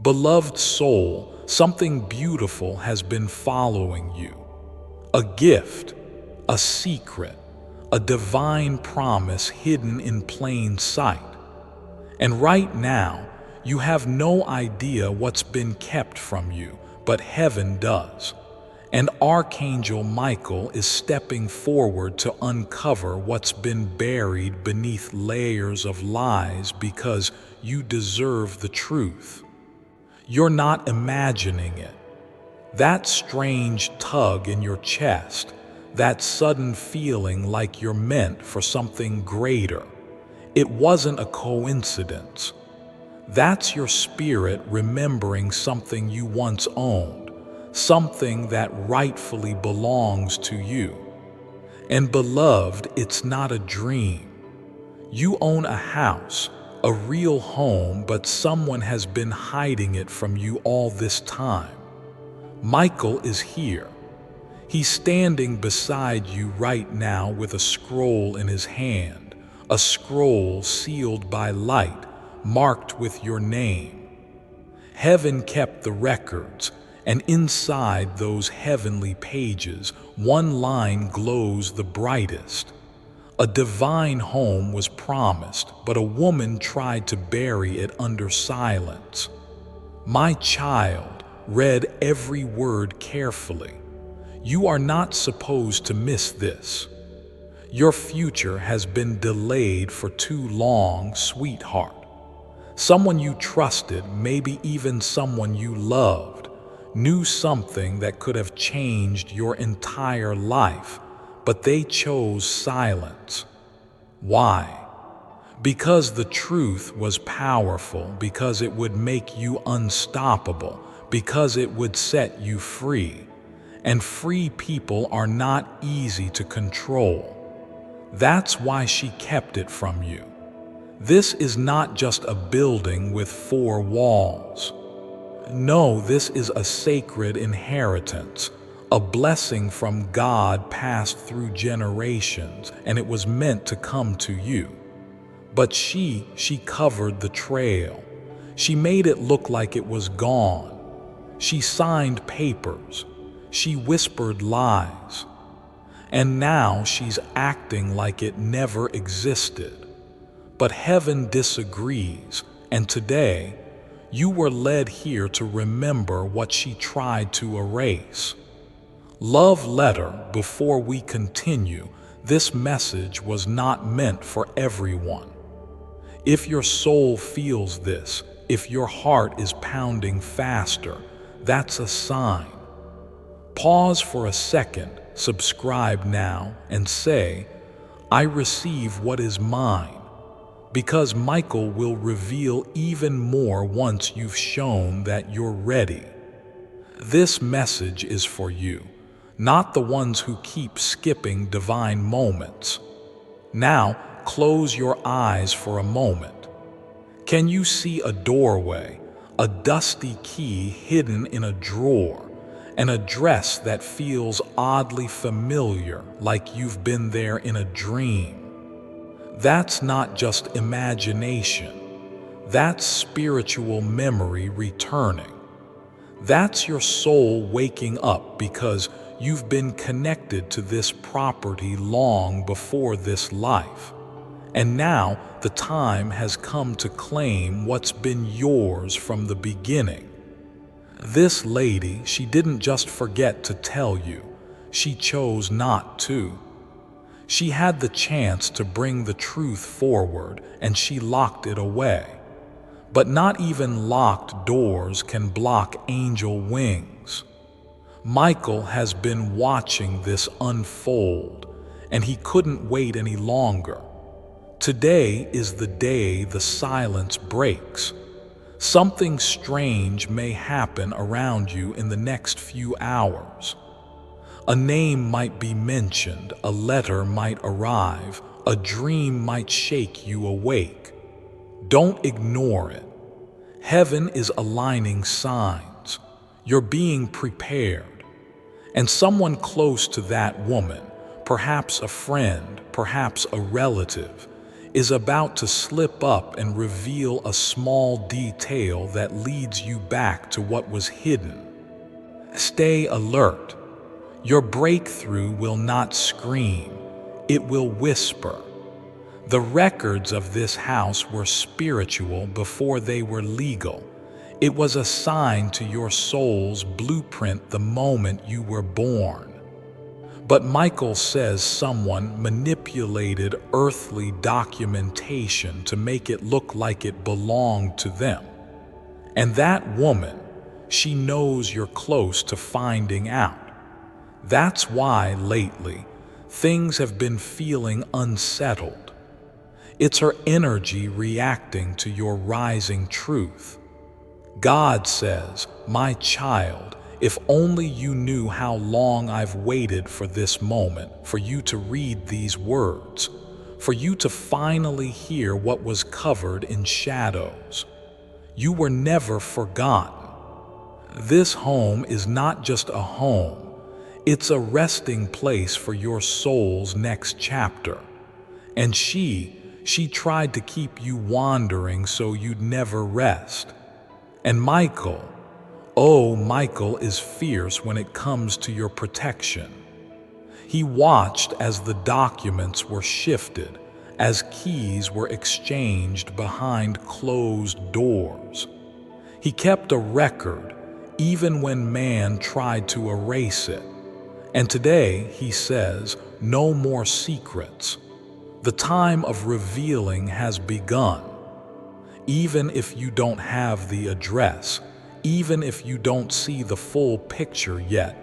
Beloved soul, something beautiful has been following you. A gift, a secret, a divine promise hidden in plain sight. And right now, you have no idea what's been kept from you, but heaven does. And Archangel Michael is stepping forward to uncover what's been buried beneath layers of lies because you deserve the truth. You're not imagining it. That strange tug in your chest, that sudden feeling like you're meant for something greater, it wasn't a coincidence. That's your spirit remembering something you once owned, something that rightfully belongs to you. And beloved, it's not a dream. You own a house, a real home, but someone has been hiding it from you all this time. Michael is here. He's standing beside you right now with a scroll in his hand, a scroll sealed by light, marked with your name. Heaven kept the records, and inside those heavenly pages, one line glows the brightest. A divine home was promised, but a woman tried to bury it under silence. My child, read every word carefully. You are not supposed to miss this. Your future has been delayed for too long, sweetheart. Someone you trusted, maybe even someone you loved, knew something that could have changed your entire life, but they chose silence. Why? Because the truth was powerful, because it would make you unstoppable, because it would set you free. And free people are not easy to control. That's why she kept it from you. This is not just a building with 4 walls. No, this is a sacred inheritance, a blessing from God passed through generations, and it was meant to come to you. But she covered the trail. She made it look like it was gone. She signed papers. She whispered lies. And now she's acting like it never existed. But heaven disagrees, and today, you were led here to remember what she tried to erase. Love letter, before we continue, this message was not meant for everyone. If your soul feels this, if your heart is pounding faster, that's a sign. Pause for a second, subscribe now, and say, I receive what is mine. Because Michael will reveal even more once you've shown that you're ready. This message is for you, not the ones who keep skipping divine moments. Now, close your eyes for a moment. Can you see a doorway, a dusty key hidden in a drawer, an address that feels oddly familiar, like you've been there in a dream? That's not just imagination. That's spiritual memory returning. That's your soul waking up because you've been connected to this property long before this life. And now the time has come to claim what's been yours from the beginning. This lady, she didn't just forget to tell you. She chose not to. She had the chance to bring the truth forward, and she locked it away. But not even locked doors can block angel wings. Michael has been watching this unfold, and he couldn't wait any longer. Today is the day the silence breaks. Something strange may happen around you in the next few hours. A name might be mentioned, a letter might arrive, a dream might shake you awake. Don't ignore it. Heaven is aligning signs. You're being prepared. And someone close to that woman, perhaps a friend, perhaps a relative, is about to slip up and reveal a small detail that leads you back to what was hidden. Stay alert. Your breakthrough will not scream, it will whisper. The records of this house were spiritual before they were legal. It was assigned to your soul's blueprint the moment you were born. But Michael says someone manipulated earthly documentation to make it look like it belonged to them. And that woman, she knows you're close to finding out. That's why lately, things have been feeling unsettled. It's her energy reacting to your rising truth. God says, "My child, if only you knew how long I've waited for this moment, for you to read these words, for you to finally hear what was covered in shadows. You were never forgotten. This home is not just a home, it's a resting place for your soul's next chapter. And she tried to keep you wandering so you'd never rest. And Michael, oh, Michael is fierce when it comes to your protection. He watched as the documents were shifted, as keys were exchanged behind closed doors. He kept a record, even when man tried to erase it. And today, he says, no more secrets. The time of revealing has begun. Even if you don't have the address, even if you don't see the full picture yet,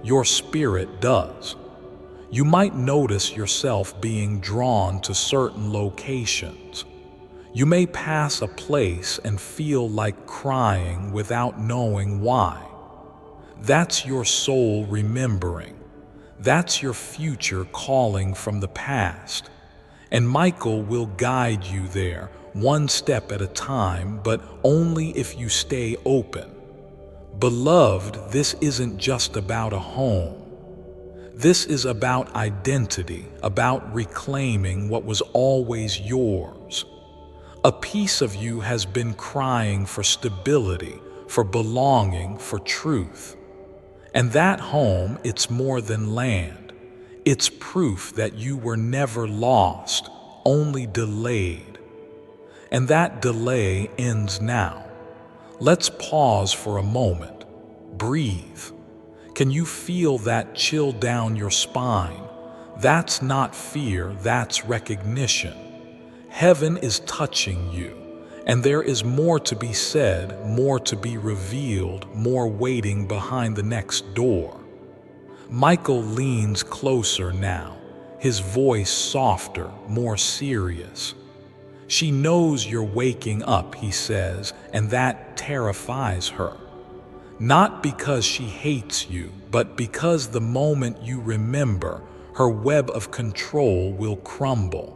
your spirit does. You might notice yourself being drawn to certain locations. You may pass a place and feel like crying without knowing why. That's your soul remembering. That's your future calling from the past. And Michael will guide you there, one step at a time, but only if you stay open. Beloved, this isn't just about a home. This is about identity, about reclaiming what was always yours. A piece of you has been crying for stability, for belonging, for truth. And that home, it's more than land. It's proof that you were never lost, only delayed. And that delay ends now. Let's pause for a moment. Breathe. Can you feel that chill down your spine? That's not fear, that's recognition. Heaven is touching you, and there is more to be said, more to be revealed, more waiting behind the next door. Michael leans closer now, his voice softer, more serious. She knows you're waking up, he says, and that terrifies her. Not because she hates you, but because the moment you remember, her web of control will crumble.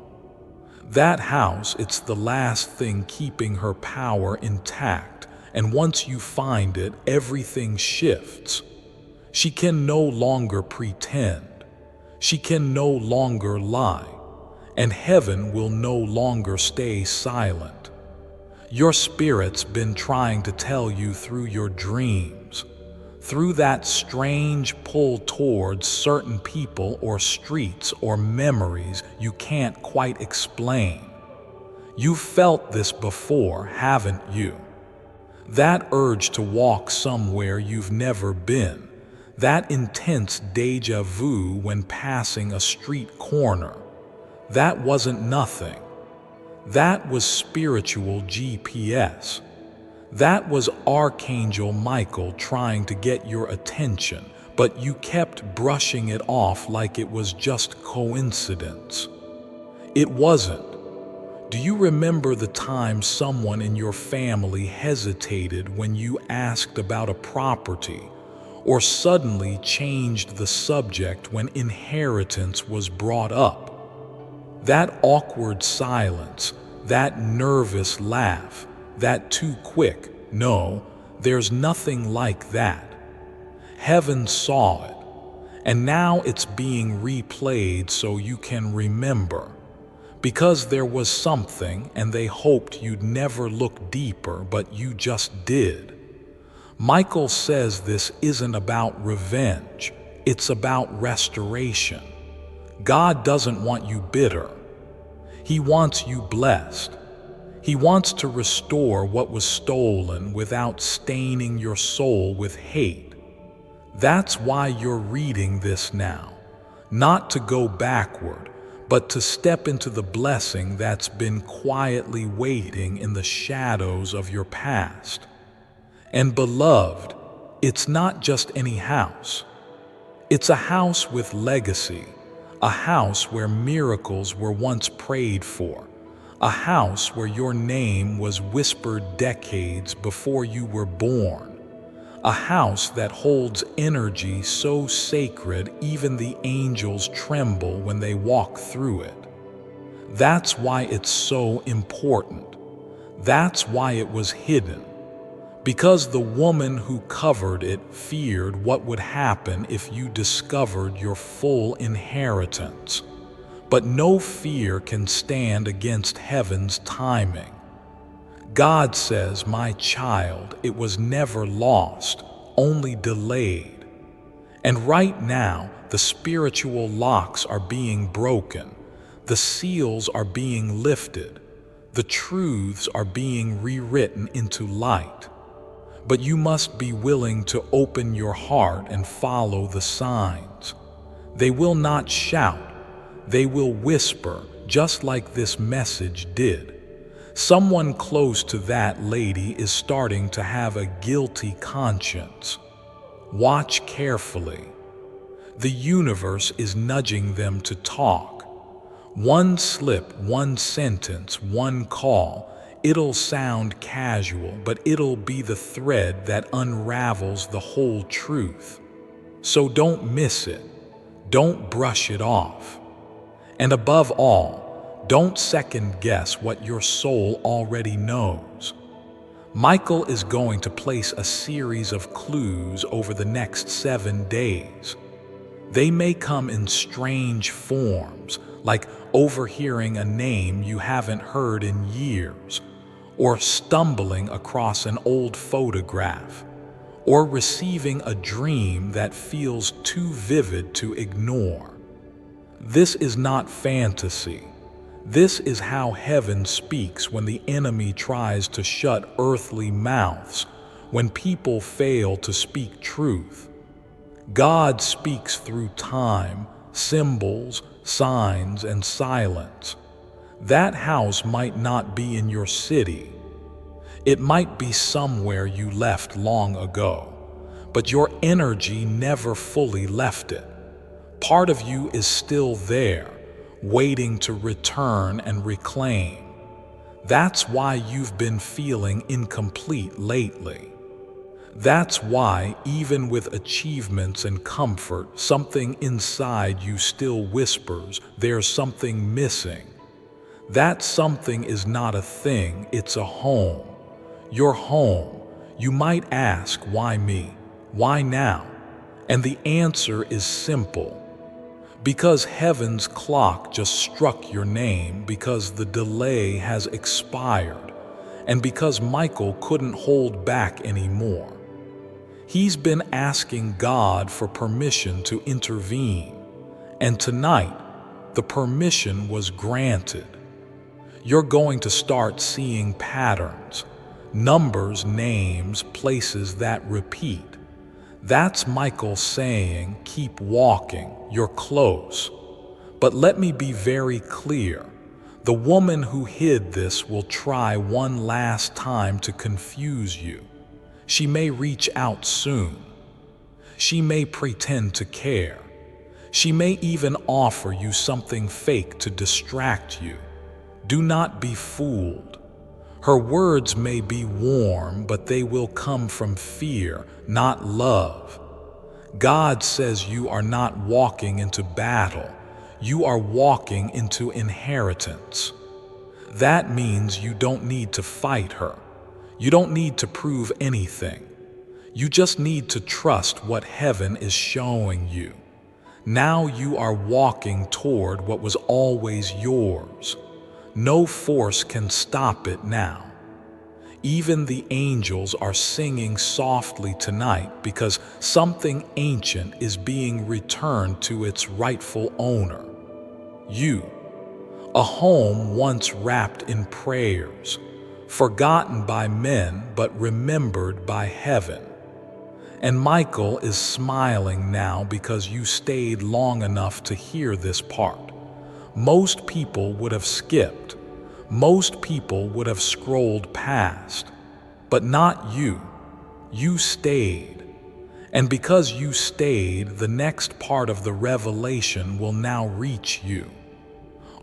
That house, it's the last thing keeping her power intact, and once you find it, everything shifts. She can no longer pretend. She can no longer lie. And heaven will no longer stay silent. Your spirit's been trying to tell you through your dreams, through that strange pull towards certain people or streets or memories you can't quite explain. You've felt this before, haven't you? That urge to walk somewhere you've never been. That intense deja vu when passing a street corner. That wasn't nothing. That was spiritual GPS. That was Archangel Michael trying to get your attention, but you kept brushing it off like it was just coincidence. It wasn't. Do you remember the time someone in your family hesitated when you asked about a property, or suddenly changed the subject when inheritance was brought up? That awkward silence, that nervous laugh, that too quick, no, there's nothing like that. Heaven saw it, and now it's being replayed so you can remember. because there was something and they hoped you'd never look deeper, but you just did. Michael says this isn't about revenge, it's about restoration. God doesn't want you bitter. He wants you blessed. He wants to restore what was stolen without staining your soul with hate. That's why you're reading this now, not to go backward, but to step into the blessing that's been quietly waiting in the shadows of your past. And beloved, it's not just any house. It's a house with legacy, a house where miracles were once prayed for, a house where your name was whispered decades before you were born, a house that holds energy so sacred even the angels tremble when they walk through it. That's why it's so important. That's why it was hidden. Because the woman who covered it feared what would happen if you discovered your full inheritance. But no fear can stand against heaven's timing. God says, "My child, it was never lost, only delayed." And right now, the spiritual locks are being broken, the seals are being lifted, the truths are being rewritten into light. But you must be willing to open your heart and follow the signs. They will not shout, they will whisper, just like this message did. Someone close to that lady is starting to have a guilty conscience. Watch carefully. The universe is nudging them to talk. One slip, one sentence, one call. It'll sound casual, but it'll be the thread that unravels the whole truth. So don't miss it. Don't brush it off. And above all, don't second guess what your soul already knows. Michael is going to place a series of clues over the next 7 days. They may come in strange forms, like overhearing a name you haven't heard in years, or stumbling across an old photograph, or receiving a dream that feels too vivid to ignore. This is not fantasy. This is how heaven speaks when the enemy tries to shut earthly mouths, when people fail to speak truth. God speaks through time, symbols, signs, and silence. That house might not be in your city. It might be somewhere you left long ago, but your energy never fully left it. Part of you is still there, waiting to return and reclaim. That's why you've been feeling incomplete lately. That's why, even with achievements and comfort, something inside you still whispers, "There's something missing." That something is not a thing, it's a home. Your home. You might ask, why me? Why now? And the answer is simple. Because heaven's clock just struck your name, because the delay has expired, and because Michael couldn't hold back anymore. He's been asking God for permission to intervene, and tonight, the permission was granted. You're going to start seeing patterns, numbers, names, places that repeat. That's Michael saying, keep walking, you're close. But let me be very clear. The woman who hid this will try one last time to confuse you. She may reach out soon. She may pretend to care. She may even offer you something fake to distract you. Do not be fooled. Her words may be warm, but they will come from fear, not love. God says you are not walking into battle. You are walking into inheritance. That means you don't need to fight her. You don't need to prove anything. You just need to trust what heaven is showing you. Now you are walking toward what was always yours. No force can stop it now. Even the angels are singing softly tonight because something ancient is being returned to its rightful owner. You, a home once wrapped in prayers, forgotten by men but remembered by heaven. And Michael is smiling now because you stayed long enough to hear this part. Most people would have skipped. Most people would have scrolled past. But not you. You stayed. And because you stayed, the next part of the revelation will now reach you.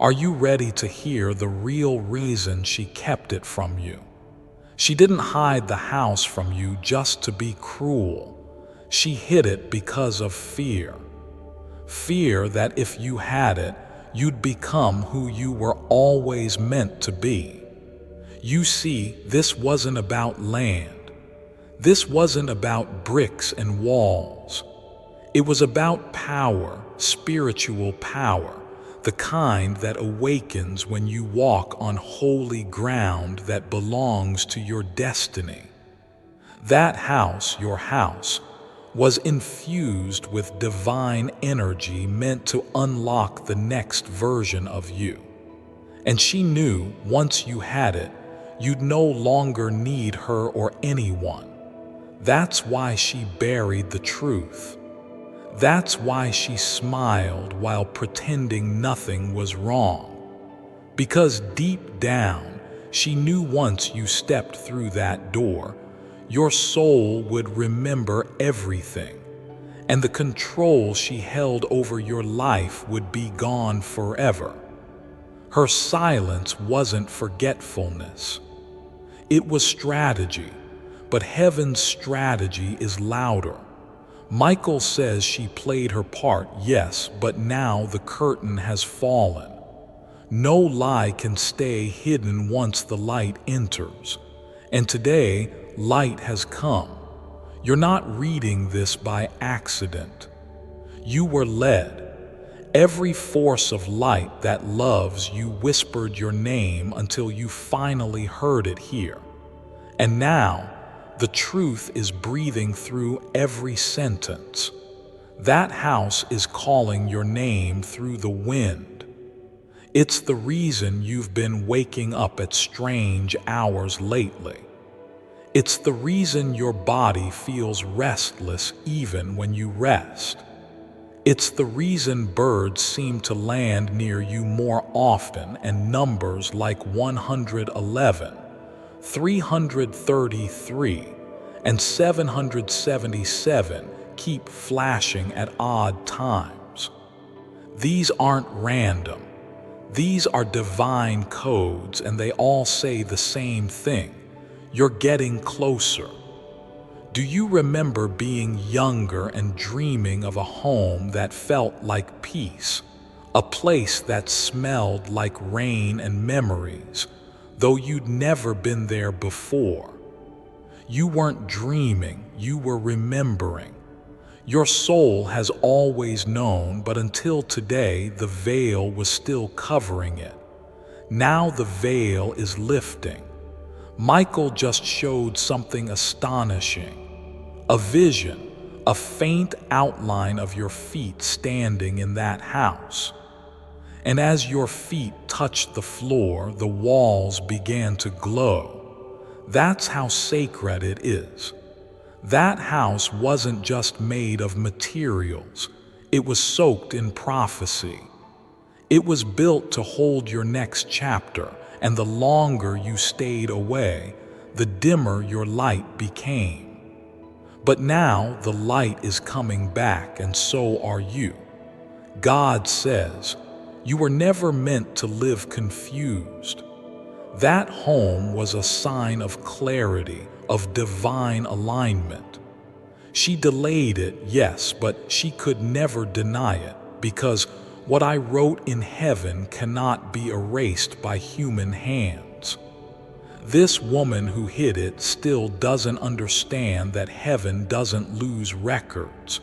Are you ready to hear the real reason she kept it from you? She didn't hide the house from you just to be cruel. She hid it because of fear. Fear that if you had it, you'd become who you were always meant to be. You see, this wasn't about land. This wasn't about bricks and walls. It was about power, spiritual power, the kind that awakens when you walk on holy ground that belongs to your destiny. That house, your house, was infused with divine energy meant to unlock the next version of you. And she knew once you had it, you'd no longer need her or anyone. That's why she buried the truth. That's why she smiled while pretending nothing was wrong. Because deep down, she knew once you stepped through that door, your soul would remember everything, and the control she held over your life would be gone forever. Her silence wasn't forgetfulness. It was strategy, but heaven's strategy is louder. Michael says she played her part, yes, but now the curtain has fallen. No lie can stay hidden once the light enters. And today, light has come. You're not reading this by accident. You were led. Every force of light that loves you whispered your name until you finally heard it here. And now, the truth is breathing through every sentence. That house is calling your name through the wind. It's the reason you've been waking up at strange hours lately. It's the reason your body feels restless even when you rest. It's the reason birds seem to land near you more often and numbers like 111, 333, and 777 keep flashing at odd times. These aren't random. These are divine codes, and they all say the same thing. You're getting closer. Do you remember being younger and dreaming of a home that felt like peace, a place that smelled like rain and memories, though you'd never been there before? You weren't dreaming, you were remembering. Your soul has always known, but until today, the veil was still covering it. Now the veil is lifting. Michael just showed something astonishing. A vision, a faint outline of your feet standing in that house. And as your feet touched the floor, the walls began to glow. That's how sacred it is. That house wasn't just made of materials. It was soaked in prophecy. It was built to hold your next chapter, and the longer you stayed away, the dimmer your light became. But now the light is coming back, and so are you. God says, you were never meant to live confused. That home was a sign of clarity, of divine alignment. She delayed it, yes, but she could never deny it, because what I wrote in heaven cannot be erased by human hands. This woman who hid it still doesn't understand that heaven doesn't lose records.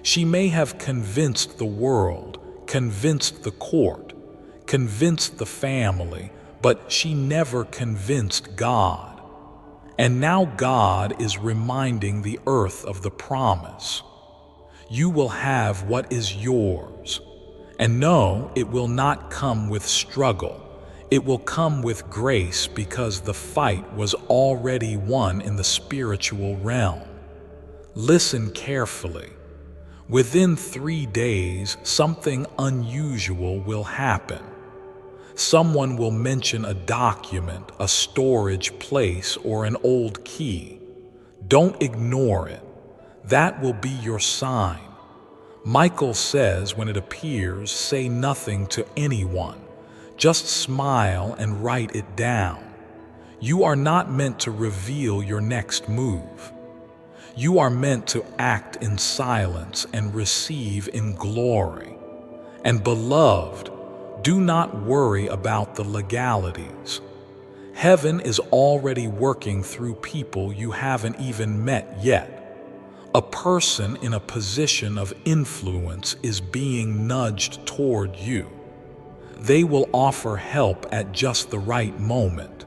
She may have convinced the world, convinced the court, convinced the family, but she never convinced God. And now God is reminding the earth of the promise. You will have what is yours. And no, it will not come with struggle. It will come with grace because the fight was already won in the spiritual realm. Listen carefully. Within 3 days, something unusual will happen. Someone will mention a document, a storage place, or an old key. Don't ignore it. That will be your sign. Michael says when it appears, say nothing to anyone. Just smile and write it down. You are not meant to reveal your next move. You are meant to act in silence and receive in glory. And beloved, do not worry about the legalities. Heaven is already working through people you haven't even met yet. A person in a position of influence is being nudged toward you. They will offer help at just the right moment.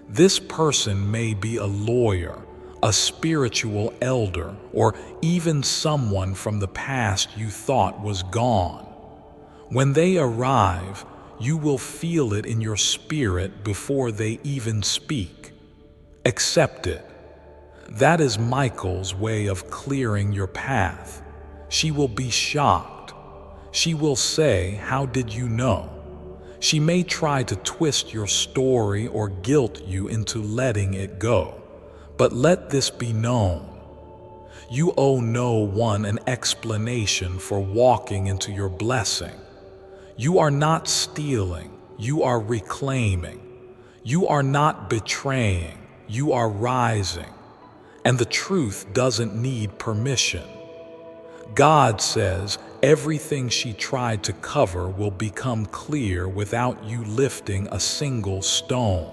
This person may be a lawyer, a spiritual elder, or even someone from the past you thought was gone. When they arrive, you will feel it in your spirit before they even speak. Accept it. That is Michael's way of clearing your path. She will be shocked. She will say, "How did you know?" She may try to twist your story or guilt you into letting it go. But let this be known. You owe no one an explanation for walking into your blessing. You are not stealing, you are reclaiming. You are not betraying, you are rising. And the truth doesn't need permission. God says everything she tried to cover will become clear without you lifting a single stone.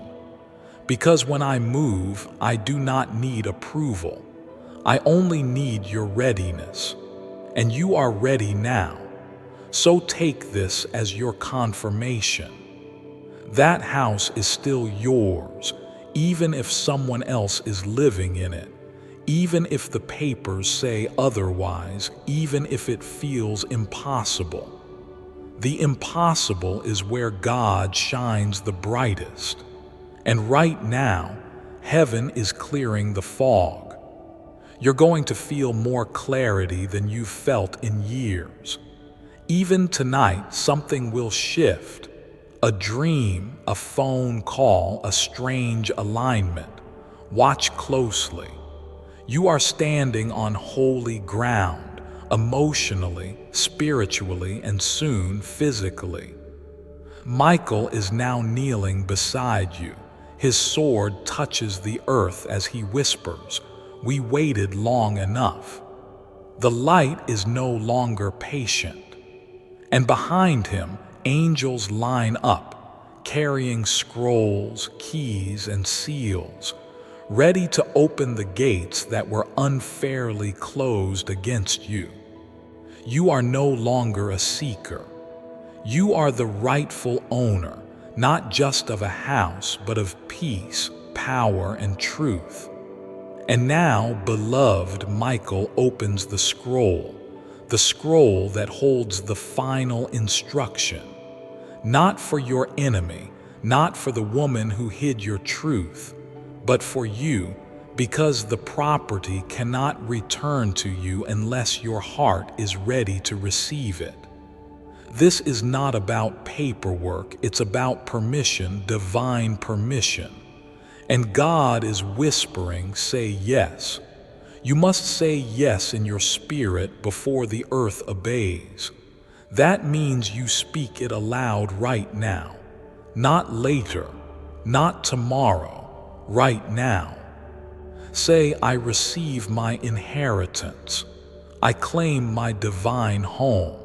Because when I move, I do not need approval. I only need your readiness. And you are ready now. So take this as your confirmation. That house is still yours, even if someone else is living in it. Even if the papers say otherwise, even if it feels impossible. The impossible is where God shines the brightest. And right now, heaven is clearing the fog. You're going to feel more clarity than you've felt in years. Even tonight, something will shift. A dream, a phone call, a strange alignment. Watch closely. You are standing on holy ground, emotionally, spiritually, and soon physically. Michael is now kneeling beside you. His sword touches the earth as he whispers, "We waited long enough." The light is no longer patient. And behind him, angels line up, carrying scrolls, keys, and seals, ready to open the gates that were unfairly closed against you. You are no longer a seeker. You are the rightful owner, not just of a house, but of peace, power, and truth. And now, beloved, Michael opens the scroll that holds the final instruction. Not for your enemy, not for the woman who hid your truth, but for you, because the property cannot return to you unless your heart is ready to receive it. This is not about paperwork, it's about permission, divine permission. And God is whispering, say yes. You must say yes in your spirit before the earth obeys. That means you speak it aloud right now. Not later, not tomorrow, right now. Say, I receive my inheritance. I claim my divine home.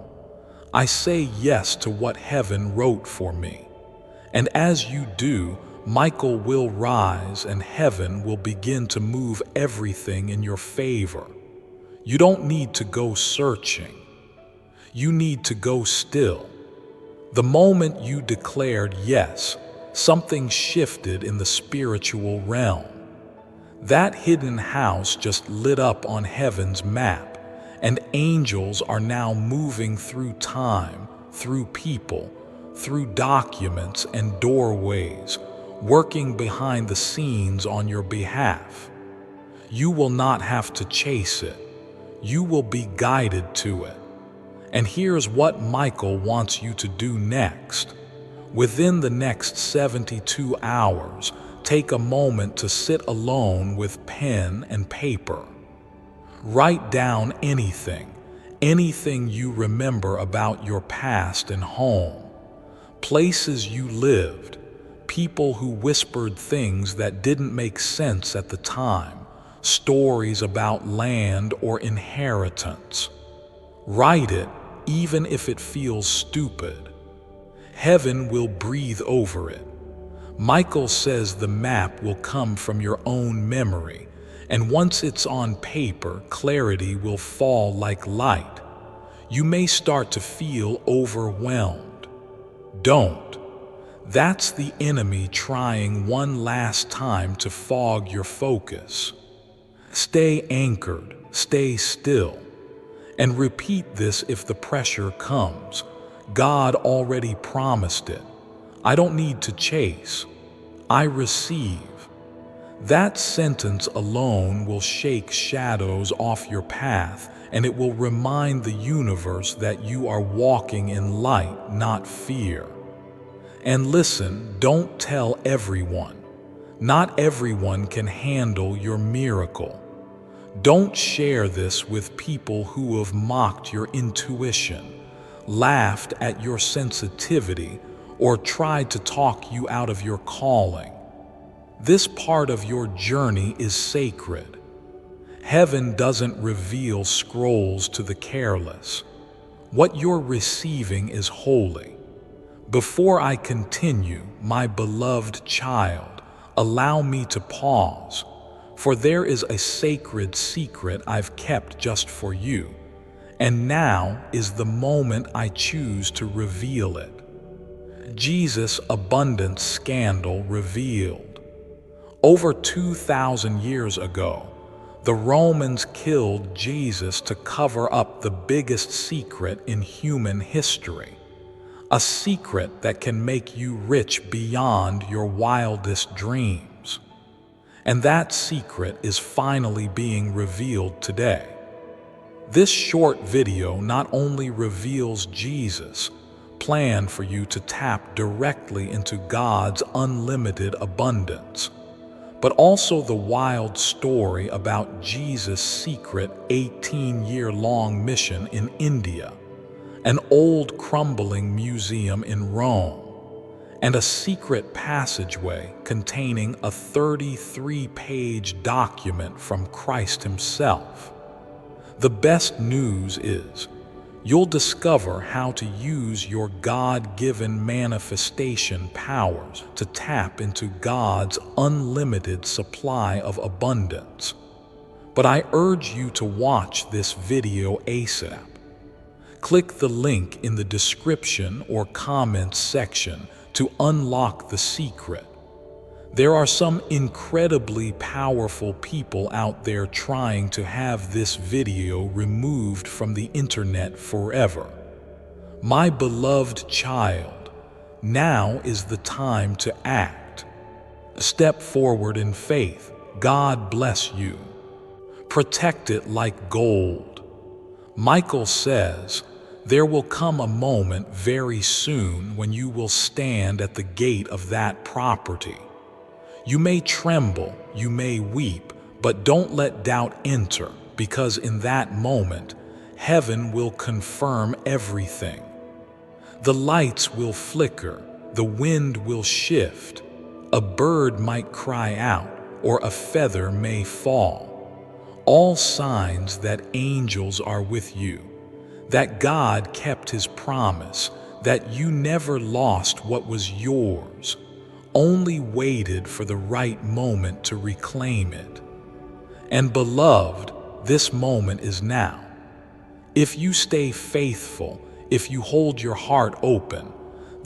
I say yes to what heaven wrote for me. And as you do, Michael will rise and heaven will begin to move everything in your favor. You don't need to go searching. You need to go still. The moment you declared yes, something shifted in the spiritual realm. That hidden house just lit up on heaven's map, and angels are now moving through time, through people, through documents and doorways, working behind the scenes on your behalf. You will not have to chase it. You will be guided to it. And here's what Michael wants you to do next. Within the next 72 hours, take a moment to sit alone with pen and paper. Write down anything you remember about your past and home, places you lived, people who whispered things that didn't make sense at the time, stories about land or inheritance. Write it even if it feels stupid. Heaven will breathe over it. Michael says the map will come from your own memory, and once it's on paper, clarity will fall like light. You may start to feel overwhelmed. Don't. That's the enemy trying one last time to fog your focus. Stay anchored, stay still, and repeat this if the pressure comes. God already promised it. I don't need to chase. I receive. That sentence alone will shake shadows off your path, and it will remind the universe that you are walking in light, not fear. And listen, don't tell everyone. Not everyone can handle your miracle. Don't share this with people who have mocked your intuition, laughed at your sensitivity, or tried to talk you out of your calling. This part of your journey is sacred. Heaven doesn't reveal scrolls to the careless. What you're receiving is holy. Before I continue, my beloved child, allow me to pause, for there is a sacred secret I've kept just for you, and now is the moment I choose to reveal it. Jesus' abundance scandal revealed. Over 2,000 years ago, the Romans killed Jesus to cover up the biggest secret in human history, a secret that can make you rich beyond your wildest dreams. And that secret is finally being revealed today. This short video not only reveals Jesus' plan for you to tap directly into God's unlimited abundance, but also the wild story about Jesus' secret 18-year-long mission in India, an old crumbling museum in Rome, and a secret passageway containing a 33-page document from Christ himself. The best news is, you'll discover how to use your God-given manifestation powers to tap into God's unlimited supply of abundance. But I urge you to watch this video ASAP. Click the link in the description or comments section to unlock the secret. There are some incredibly powerful people out there trying to have this video removed from the internet forever. My beloved child, now is the time to act. Step forward in faith. God bless you. Protect it like gold. Michael says, there will come a moment very soon when you will stand at the gate of that property. You may tremble, you may weep, but don't let doubt enter, because in that moment, heaven will confirm everything. The lights will flicker, the wind will shift, a bird might cry out, or a feather may fall. All signs that angels are with you, that God kept his promise, that you never lost what was yours, only waited for the right moment to reclaim it. And beloved, this moment is now. If you stay faithful, if you hold your heart open,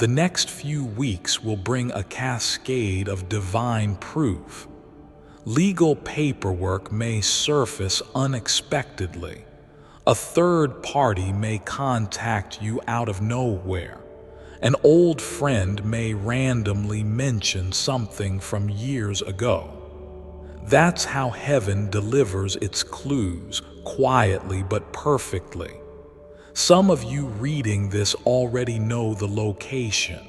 The next few weeks will bring a cascade of divine proof. Legal paperwork may surface unexpectedly. A third party may contact you out of nowhere. An old friend may randomly mention something from years ago. That's how heaven delivers its clues, quietly but perfectly. Some of you reading this already know the location.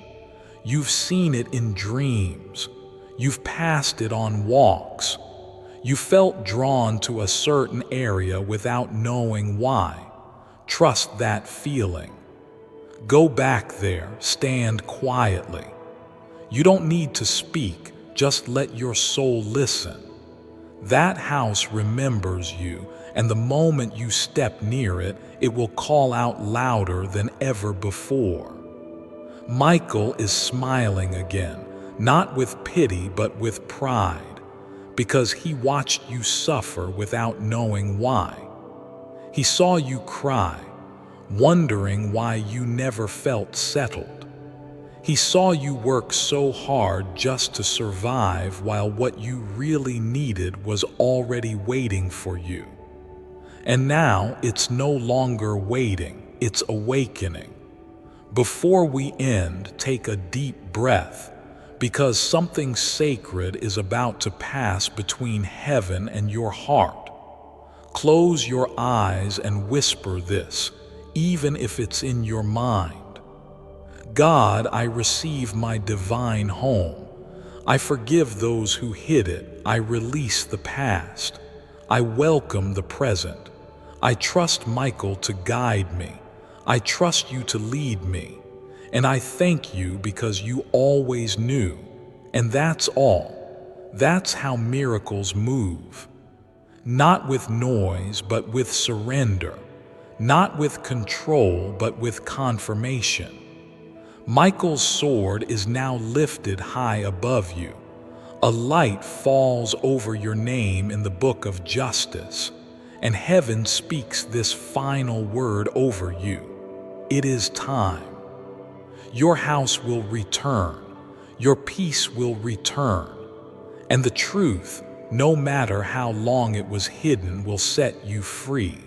You've seen it in dreams. You've passed it on walks. You felt drawn to a certain area without knowing why. Trust that feeling. Go back there, stand quietly. You don't need to speak, just let your soul listen. That house remembers you, and the moment you step near it, it will call out louder than ever before. Michael is smiling again, not with pity but with pride, because he watched you suffer without knowing why. He saw you cry, wondering why you never felt settled. He saw you work so hard just to survive while what you really needed was already waiting for you. And now it's no longer waiting, it's awakening. Before we end, take a deep breath, because something sacred is about to pass between heaven and your heart. Close your eyes and whisper this, even if it's in your mind. God, I receive my divine home. I forgive those who hid it. I release the past. I welcome the present. I trust Michael to guide me. I trust you to lead me. And I thank you because you always knew. And that's all. That's how miracles move. Not with noise, but with surrender. Not with control, but with confirmation. Michael's sword is now lifted high above you. A light falls over your name in the book of justice, and heaven speaks this final word over you. It is time. Your house will return. Your peace will return. And the truth, no matter how long it was hidden, will set you free.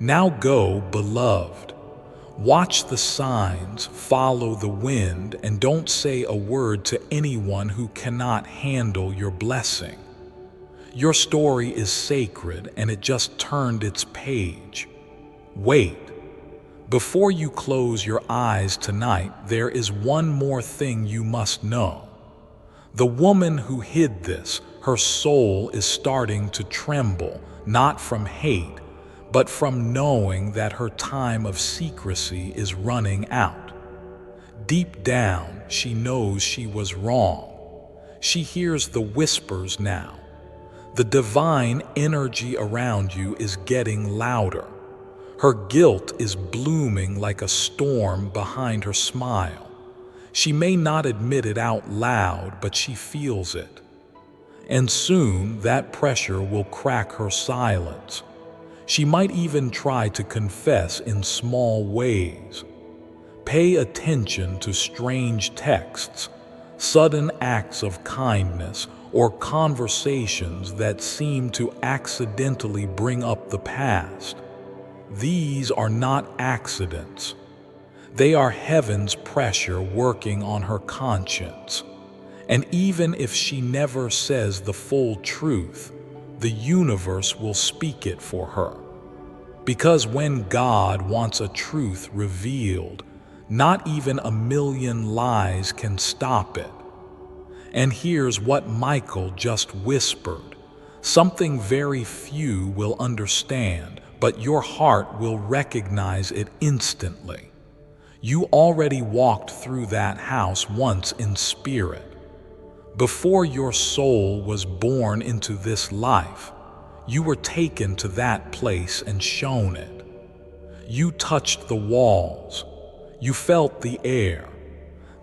Now go, beloved. Watch the signs, follow the wind, and don't say a word to anyone who cannot handle your blessing. Your story is sacred, and it just turned its page. Wait. Before you close your eyes tonight, there is one more thing you must know. The woman who hid this, her soul is starting to tremble, not from hate, but from knowing that her time of secrecy is running out. Deep down, she knows she was wrong. She hears the whispers now. The divine energy around you is getting louder. Her guilt is blooming like a storm behind her smile. She may not admit it out loud, but she feels it. And soon that pressure will crack her silence. She might even try to confess in small ways. Pay attention to strange texts, sudden acts of kindness, or conversations that seem to accidentally bring up the past. These are not accidents. They are heaven's pressure working on her conscience. And even if she never says the full truth, the universe will speak it for her. Because when God wants a truth revealed, not even a million lies can stop it. And here's what Michael just whispered, something very few will understand, but your heart will recognize it instantly. You already walked through that house once in spirit. Before your soul was born into this life, you were taken to that place and shown it. You touched the walls. You felt the air.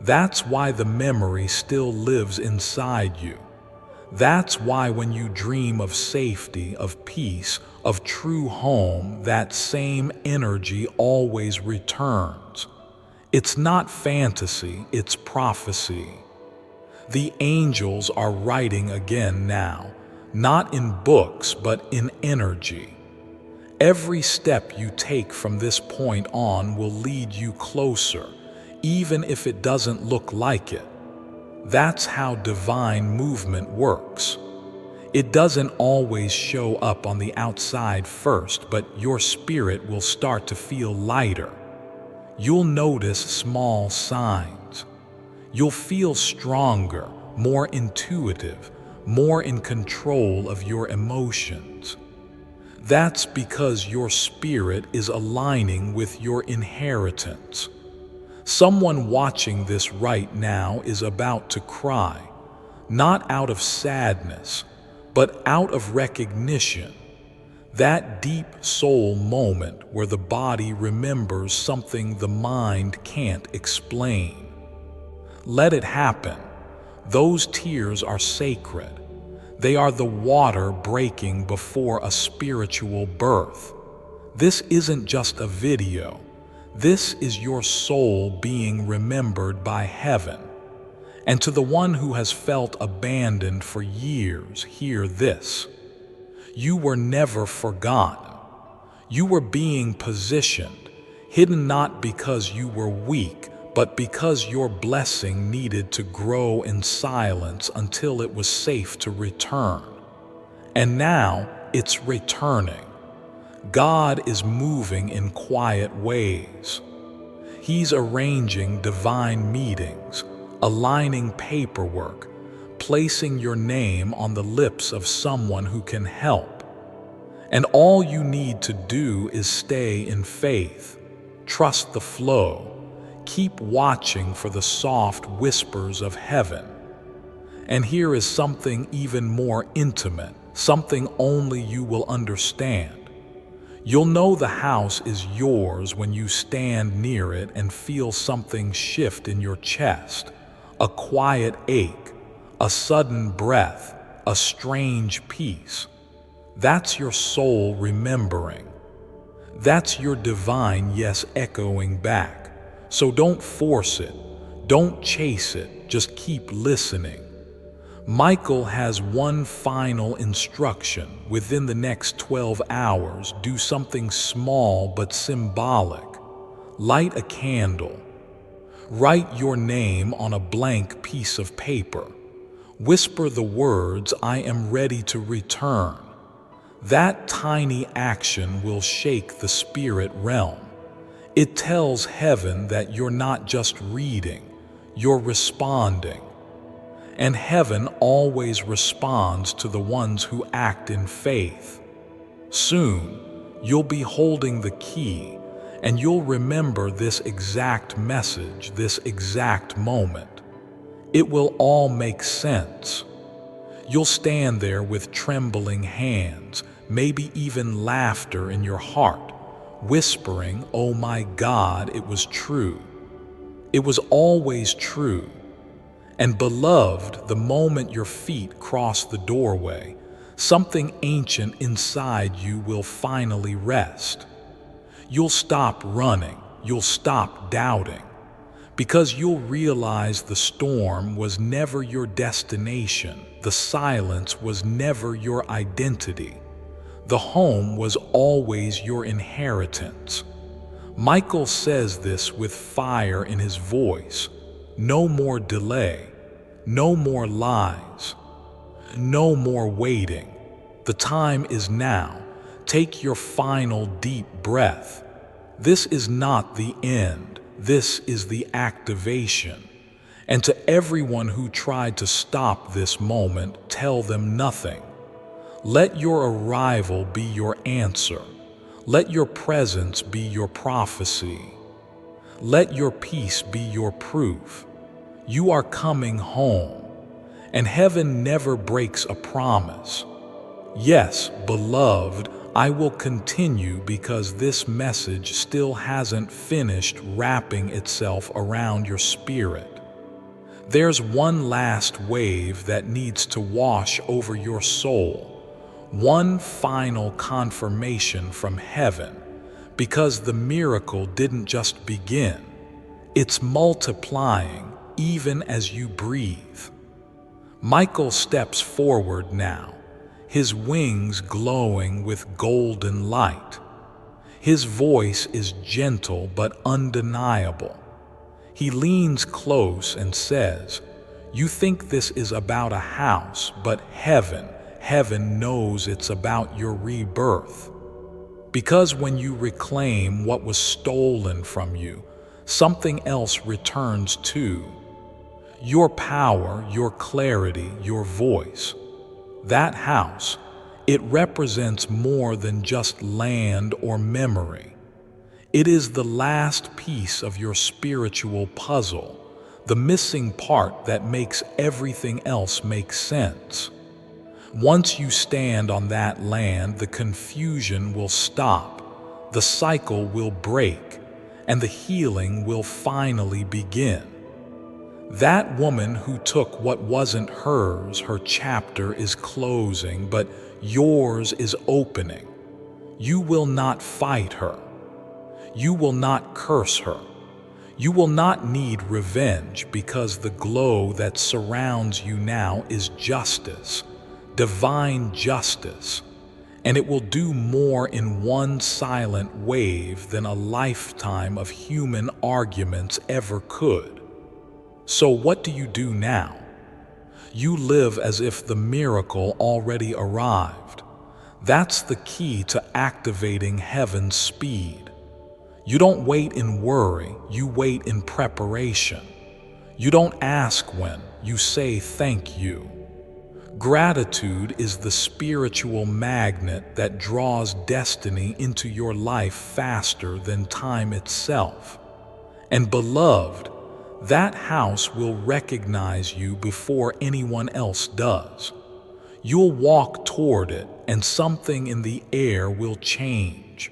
That's why the memory still lives inside you. That's why when you dream of safety, of peace, of true home, that same energy always returns. It's not fantasy, it's prophecy. The angels are writing again now, not in books, but in energy. Every step you take from this point on will lead you closer, even if it doesn't look like it. That's how divine movement works. It doesn't always show up on the outside first, but your spirit will start to feel lighter. You'll notice small signs. You'll feel stronger, more intuitive, more in control of your emotions. That's because your spirit is aligning with your inheritance. Someone watching this right now is about to cry, not out of sadness, but out of recognition. That deep soul moment where the body remembers something the mind can't explain. Let it happen. Those tears are sacred. They are the water breaking before a spiritual birth. This isn't just a video. This is your soul being remembered by heaven. And to the one who has felt abandoned for years, hear this. You were never forgotten. You were being positioned, hidden not because you were weak, but because your blessing needed to grow in silence until it was safe to return. And now it's returning. God is moving in quiet ways. He's arranging divine meetings, aligning paperwork, placing your name on the lips of someone who can help. And all you need to do is stay in faith, trust the flow, keep watching for the soft whispers of heaven. And here is something even more intimate, something only you will understand. You'll know the house is yours when you stand near it and feel something shift in your chest, a quiet ache, a sudden breath, a strange peace. That's your soul remembering. That's your divine yes echoing back. So don't force it. Don't chase it. Just keep listening. Michael has one final instruction. Within the next 12 hours, do something small but symbolic. Light a candle. Write your name on a blank piece of paper. Whisper the words, "I am ready to return." That tiny action will shake the spirit realm. It tells heaven that you're not just reading, you're responding. And heaven always responds to the ones who act in faith. Soon, you'll be holding the key, and you'll remember this exact message, this exact moment. It will all make sense. You'll stand there with trembling hands, maybe even laughter in your heart, whispering, "Oh my God, it was true. It was always true." And beloved, the moment your feet cross the doorway, something ancient inside you will finally rest. You'll stop running, you'll stop doubting, because you'll realize the storm was never your destination, the silence was never your identity, the home was always your inheritance. Michael says this with fire in his voice. No more delay, no more lies, no more waiting. The time is now. Take your final deep breath. This is not the end. This is the activation. And to everyone who tried to stop this moment, tell them nothing. Let your arrival be your answer. Let your presence be your prophecy. Let your peace be your proof. You are coming home, and heaven never breaks a promise. Yes, beloved, I will continue because this message still hasn't finished wrapping itself around your spirit. There's one last wave that needs to wash over your soul, one final confirmation from heaven, because the miracle didn't just begin. It's multiplying even as you breathe. Michael steps forward now, his wings glowing with golden light. His voice is gentle but undeniable. He leans close and says, "You think this is about a house, but heaven knows it's about your rebirth. Because when you reclaim what was stolen from you, something else returns too. Your power, your clarity, your voice. That house, it represents more than just land or memory. It is the last piece of your spiritual puzzle, the missing part that makes everything else make sense. Once you stand on that land, the confusion will stop, the cycle will break, and the healing will finally begin. That woman who took what wasn't hers, her chapter is closing, but yours is opening. You will not fight her. You will not curse her. You will not need revenge, because the glow that surrounds you now is justice, divine justice, and it will do more in one silent wave than a lifetime of human arguments ever could. So what do you do now? You live as if the miracle already arrived. That's the key to activating heaven's speed. You don't wait in worry, you wait in preparation. You don't ask when, you say thank you. Gratitude is the spiritual magnet that draws destiny into your life faster than time itself. And beloved, that house will recognize you before anyone else does. You'll walk toward it, and something in the air will change.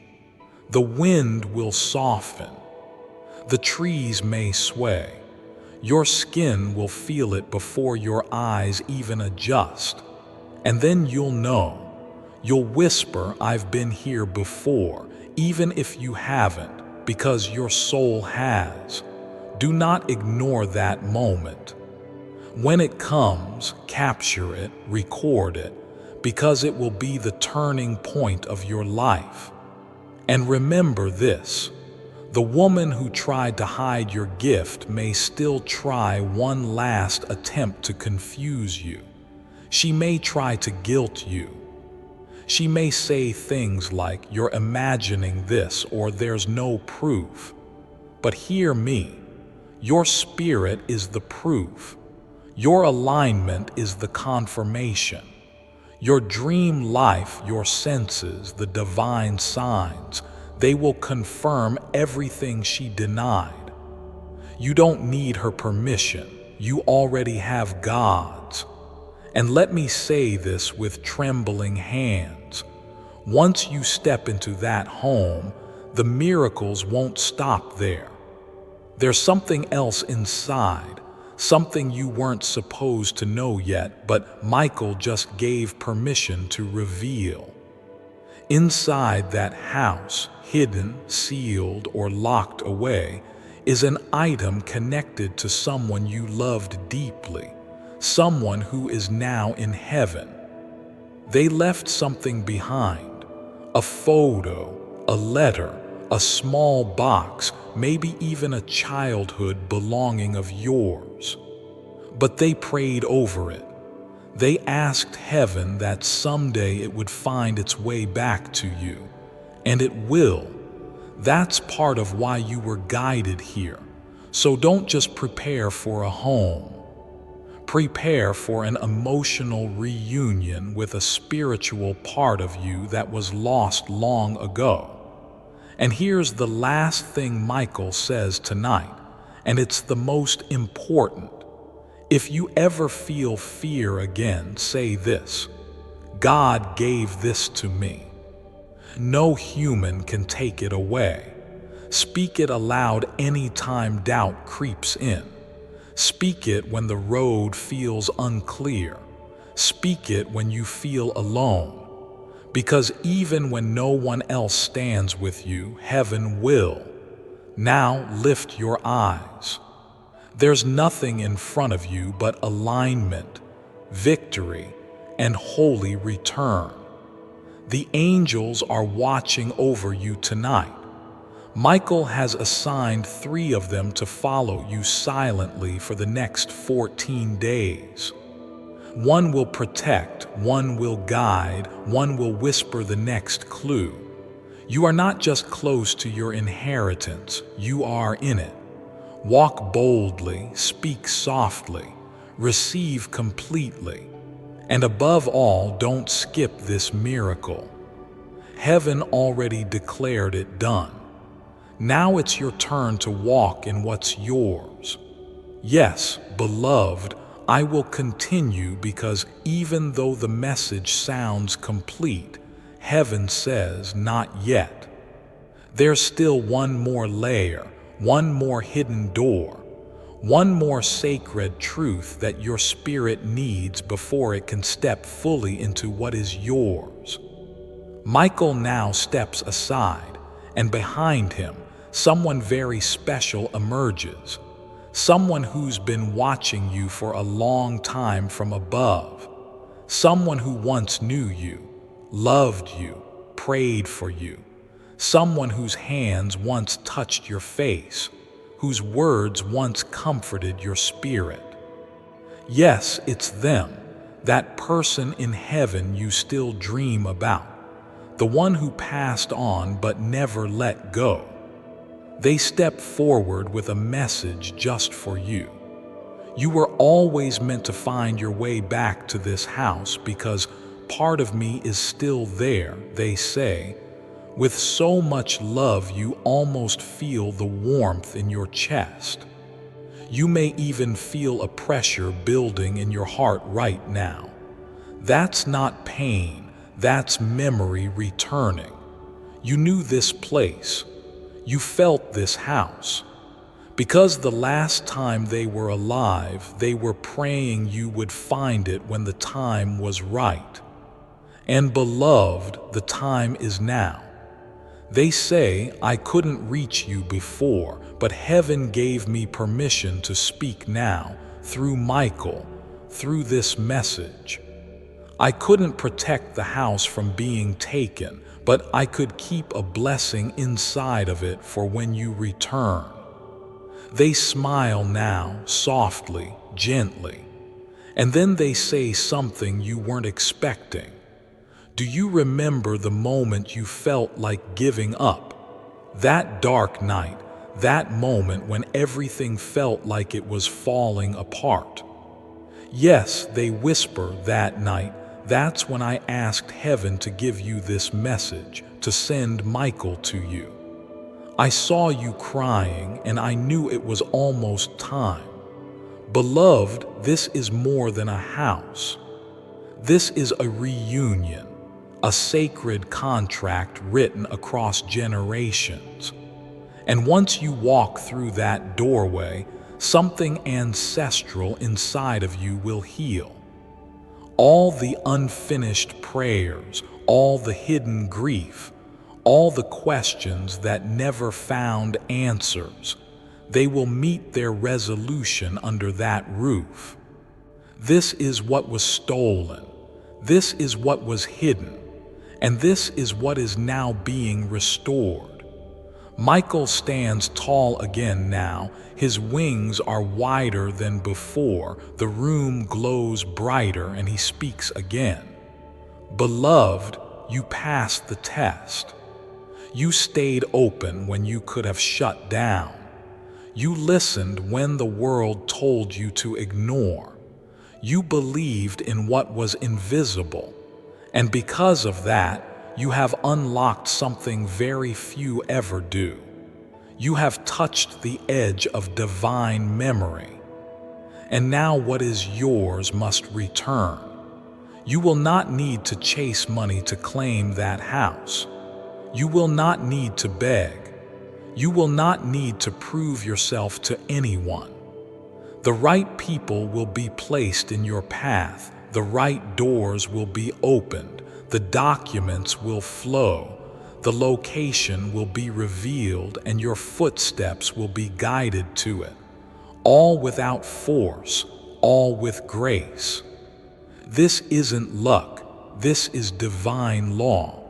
The wind will soften. The trees may sway. Your skin will feel it before your eyes even adjust. And then you'll know. You'll whisper, "I've been here before," even if you haven't, because your soul has. Do not ignore that moment. When it comes, capture it, record it, because it will be the turning point of your life. And remember this: the woman who tried to hide your gift may still try one last attempt to confuse you. She may try to guilt you. She may say things like, "You're imagining this," or "There's no proof." But hear me. Your spirit is the proof. Your alignment is the confirmation. Your dream life, your senses, the divine signs, they will confirm everything she denied. You don't need her permission. You already have God's. And let me say this with trembling hands. Once you step into that home, the miracles won't stop there. There's something else inside, something you weren't supposed to know yet, but Michael just gave permission to reveal. Inside that house, hidden, sealed, or locked away, is an item connected to someone you loved deeply, someone who is now in heaven. They left something behind, a photo, a letter, a small box, maybe even a childhood belonging of yours. But they prayed over it. They asked heaven that someday it would find its way back to you. And it will. That's part of why you were guided here. So don't just prepare for a home. Prepare for an emotional reunion with a spiritual part of you that was lost long ago. And here's the last thing Michael says tonight, and it's the most important. If you ever feel fear again, say this: God gave this to me. No human can take it away. Speak it aloud anytime doubt creeps in. Speak it when the road feels unclear. Speak it when you feel alone. Because even when no one else stands with you, heaven will. Now lift your eyes. There's nothing in front of you but alignment, victory, and holy return. The angels are watching over you tonight. Michael has assigned 3 of them to follow you silently for the next 14 days. One will protect, one will guide, one will whisper the next clue. You are not just close to your inheritance, you are in it. Walk boldly, speak softly, receive completely, and above all, don't skip this miracle. Heaven already declared it done. Now it's your turn to walk in what's yours. Yes, beloved, I will continue because even though the message sounds complete, heaven says not yet. There's still one more layer, one more hidden door, one more sacred truth that your spirit needs before it can step fully into what is yours. Michael now steps aside, and behind him, someone very special emerges. Someone who's been watching you for a long time from above. Someone who once knew you, loved you, prayed for you. Someone whose hands once touched your face, whose words once comforted your spirit. Yes, it's them, that person in heaven you still dream about, the one who passed on but never let go. They step forward with a message just for you. You were always meant to find your way back to this house because part of me is still there, they say. With so much love you almost feel the warmth in your chest. You may even feel a pressure building in your heart right now. That's not pain, that's memory returning. You knew this place. You felt this house. Because the last time they were alive, they were praying you would find it when the time was right. And beloved, the time is now. They say, I couldn't reach you before, but heaven gave me permission to speak now, through Michael, through this message. I couldn't protect the house from being taken, but I could keep a blessing inside of it for when you return. They smile now, softly, gently, and then they say something you weren't expecting. Do you remember the moment you felt like giving up? That dark night, that moment when everything felt like it was falling apart. Yes, they whisper that night. That's when I asked heaven to give you this message, to send Michael to you. I saw you crying and I knew it was almost time. Beloved, this is more than a house. This is a reunion, a sacred contract written across generations. And once you walk through that doorway, something ancestral inside of you will heal. All the unfinished prayers, all the hidden grief, all the questions that never found answers, they will meet their resolution under that roof. This is what was stolen. This is what was hidden. And this is what is now being restored. Michael stands tall again now. His wings are wider than before. The room glows brighter and he speaks again. Beloved, you passed the test. You stayed open when you could have shut down. You listened when the world told you to ignore. You believed in what was invisible. And because of that, you have unlocked something very few ever do. You have touched the edge of divine memory. And now what is yours must return. You will not need to chase money to claim that house. You will not need to beg. You will not need to prove yourself to anyone. The right people will be placed in your path. The right doors will be opened. The documents will flow. The location will be revealed and your footsteps will be guided to it, all without force, all with grace. This isn't luck, this is divine law.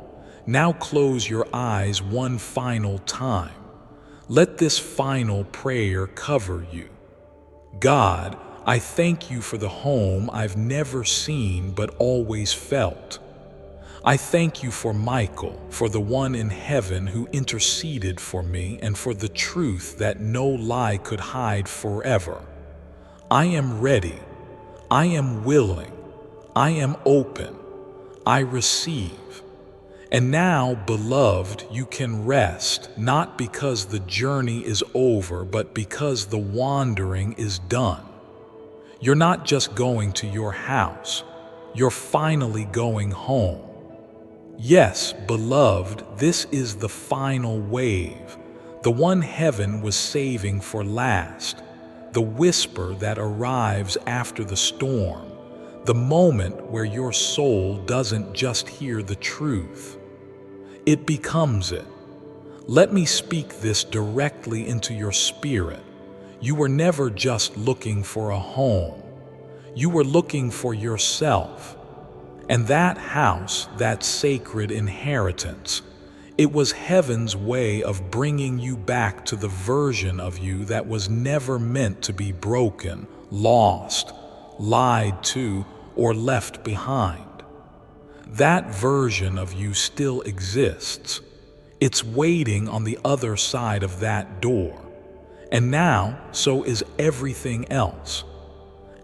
Now close your eyes one final time. Let this final prayer cover you. God, I thank you for the home I've never seen but always felt. I thank you for Michael, for the one in heaven who interceded for me, and for the truth that no lie could hide forever. I am ready. I am willing. I am open. I receive. And now, beloved, you can rest, not because the journey is over, but because the wandering is done. You're not just going to your house. You're finally going home. Yes, beloved, this is the final wave, the one heaven was saving for last, the whisper that arrives after the storm, the moment where your soul doesn't just hear the truth. It becomes it. Let me speak this directly into your spirit. You were never just looking for a home. You were looking for yourself. And that house, that sacred inheritance, it was heaven's way of bringing you back to the version of you that was never meant to be broken, lost, lied to, or left behind. That version of you still exists. It's waiting on the other side of that door. And now, so is everything else.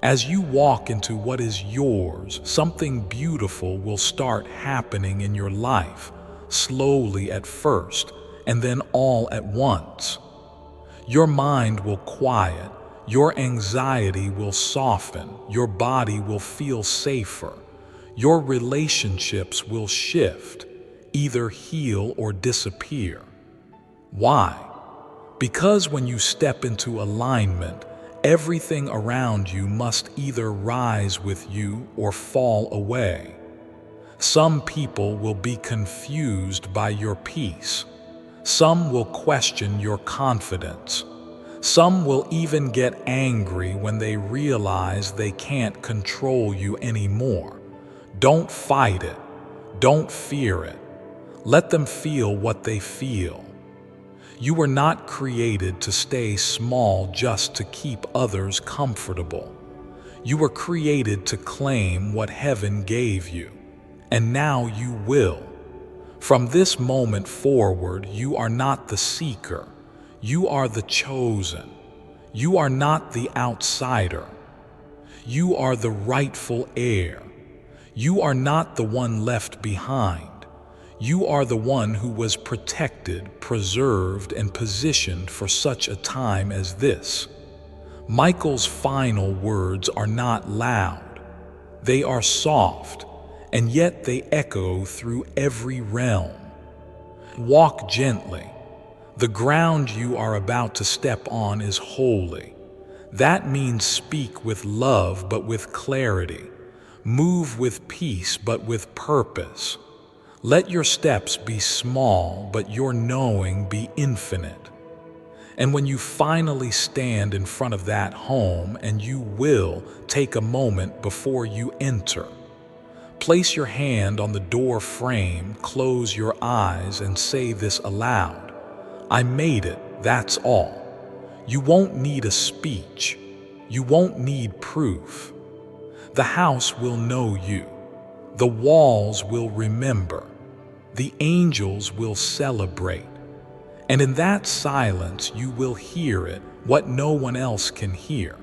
As you walk into what is yours, something beautiful will start happening in your life, slowly at first, and then all at once. Your mind will quiet, your anxiety will soften, your body will feel safer, your relationships will shift, either heal or disappear. Why? Because when you step into alignment, everything around you must either rise with you or fall away. Some people will be confused by your peace. Some will question your confidence. Some will even get angry when they realize they can't control you anymore. Don't fight it. Don't fear it. Let them feel what they feel. You were not created to stay small just to keep others comfortable. You were created to claim what heaven gave you, and now you will. From this moment forward, you are not the seeker. You are the chosen. You are not the outsider. You are the rightful heir. You are not the one left behind. You are the one who was protected, preserved, and positioned for such a time as this. Michael's final words are not loud. They are soft, and yet they echo through every realm. Walk gently. The ground you are about to step on is holy. That means speak with love but with clarity. Move with peace but with purpose. Let your steps be small, but your knowing be infinite. And when you finally stand in front of that home, and you will, take a moment before you enter. Place your hand on the door frame, close your eyes, and say this aloud. I made it, that's all. You won't need a speech. You won't need proof. The house will know you. The walls will remember. The angels will celebrate. And in that silence, you will hear it, what no one else can hear.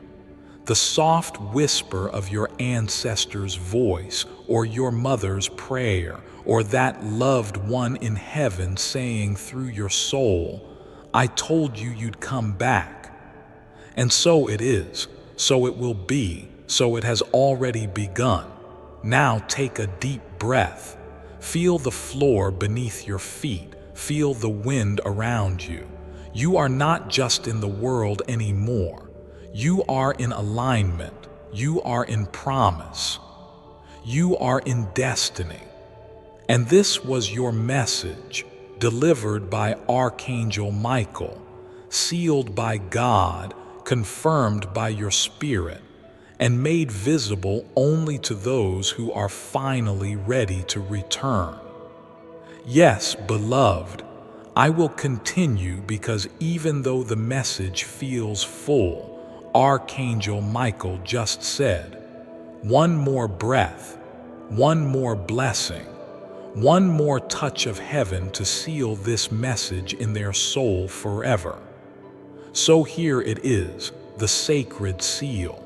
The soft whisper of your ancestor's voice, or your mother's prayer, or that loved one in heaven saying through your soul, I told you you'd come back. And so it is, so it will be, so it has already begun. Now take a deep breath. Feel the floor beneath your feet. Feel the wind around you. You are not just in the world anymore. You are in alignment. You are in promise. You are in destiny. And this was your message. delivered by Archangel Michael, sealed by God, confirmed by your spirit, and made visible only to those who are finally ready to return. Yes, beloved, I will continue because even though the message feels full, Archangel Michael just said, one more breath, one more blessing, one more touch of heaven to seal this message in their soul forever. So here it is, the sacred seal.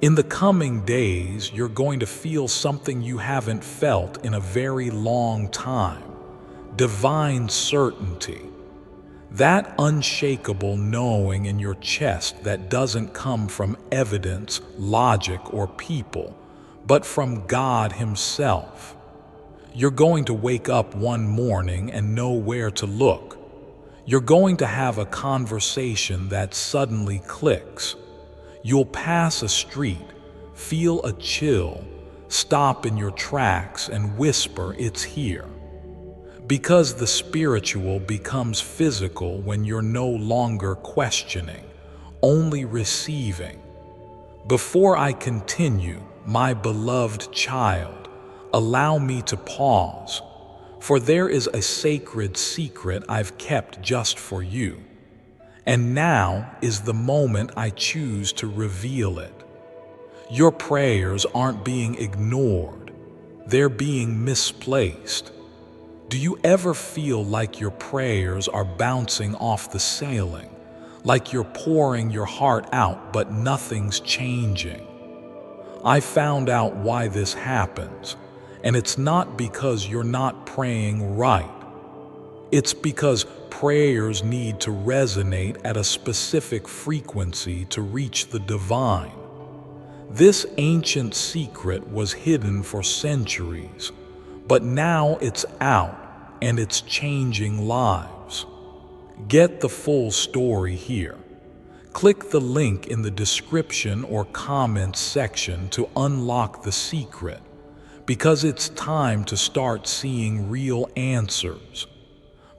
In the coming days, you're going to feel something you haven't felt in a very long time. Divine certainty. That unshakable knowing in your chest that doesn't come from evidence, logic, or people, but from God Himself. You're going to wake up one morning and know where to look. You're going to have a conversation that suddenly clicks. You'll pass a street, feel a chill, stop in your tracks and whisper, "It's here." Because the spiritual becomes physical when you're no longer questioning, only receiving. Before I continue, my beloved child, allow me to pause, for there is a sacred secret I've kept just for you. And now is the moment I choose to reveal it. Your prayers aren't being ignored, they're being misplaced. Do you ever feel like your prayers are bouncing off the ceiling, like you're pouring your heart out but nothing's changing? I found out why this happens, and it's not because you're not praying right. It's because prayers need to resonate at a specific frequency to reach the divine. This ancient secret was hidden for centuries, but now it's out and it's changing lives. Get the full story here. Click the link in the description or comments section to unlock the secret, because it's time to start seeing real answers.